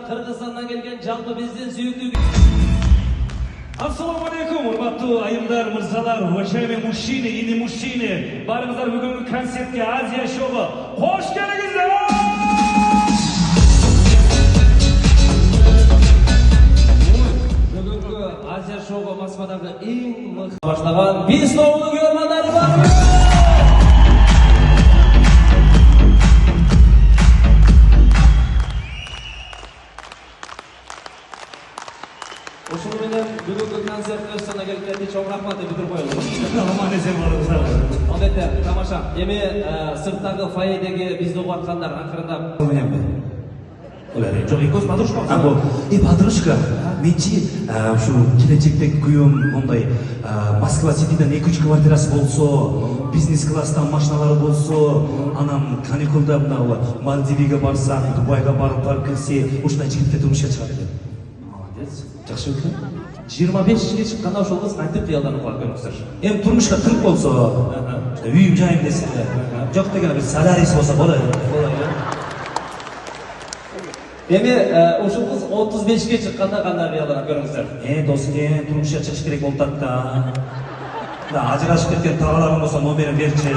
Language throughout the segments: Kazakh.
Kırgızстанdan gelgen жалпы биздин сүйүктүү. Ассаламу алейкум, урматтуу айымдар, мырзалар, уважаемые мужчины и не мужчины. Барыңыздар бүгүнкү концертке Азия шоуга кош келиңиздер. Бүгүнкү Азия шоуга Москвадагы эң мыкты баштаган биз тобунун көрмөндөрү бар. Ошону менен бүгүнкү концерт өз соңуна келгенде чоң рахмат деп бүтүрүп коелу. Аман эсен болуңуздар. Албетте, тамаша. Эми сырттагы фойедеги бизди угуп аткандар акырындап. Жок, экөөс подружка. Подружка, менчи ушу келечекте күйөөм мондай Москва Ситиден 2-3 квартирасы болсо, бизнес класстан машиналары болсо, анан каникулда мына Мальдивиге барсак, Дубайга барып келсе, ушундай жигитке турмушка чыгат элем. Молодец. Жакшы экен. 25 жашка чыкканда ошол кыз кантип кыялданып калат көрүңүздөр. Эми турмушка кырып болсо, үйүм жайым десе, жок деген бир солярис болсо болот. Эми ушул кыз 35ге чыкканда кандай кыялданат көрүңүздөр. Доске турмушка чыгыш керек болуп атат да. Ажырашып кеткен тагаларым болсо номерин берчи.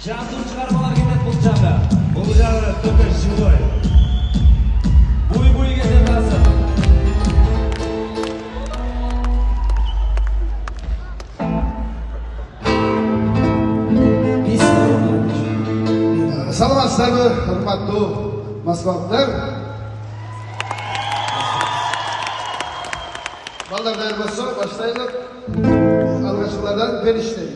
Жандуу чыгармалар келет бул жагы. Бул жагы только живой. Буй-буй кетет азыр. Саламатсыздарбы, урматтуу москвалыктар? Балдар даяр болсо, баштайлык. Алгачкылардан бериштей.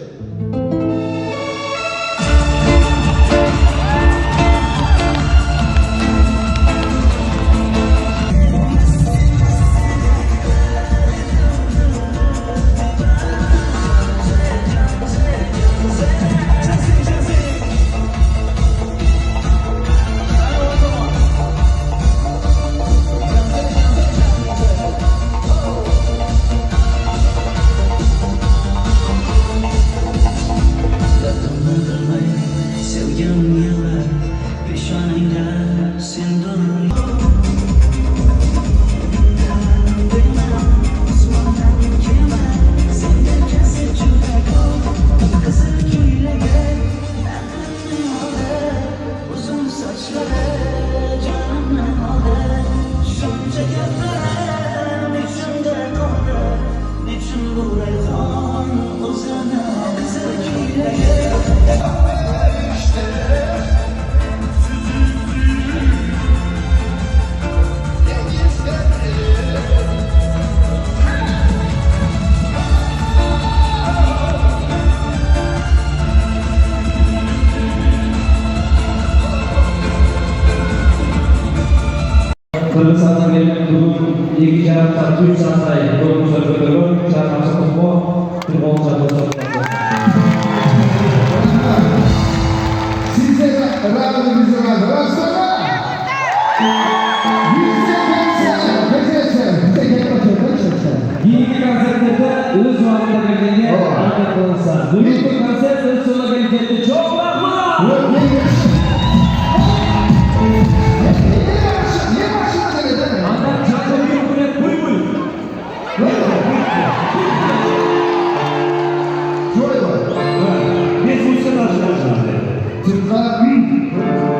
Kırgızstan'dan gelen bugün ilgi taraftar Türk Sanatay yolumuza götürüyor. Çarpması tutma, bir olacak olacak. Size radyo bize radyo. Rastana! Bize Yeni konsertlerde öz vaatine geldiğine hareket olursa. Bugün bu konsert öz sonuna gelecekti. Çok rahmat! Ancak çarpı bir okunet buy buy. Şöyle var. Türkler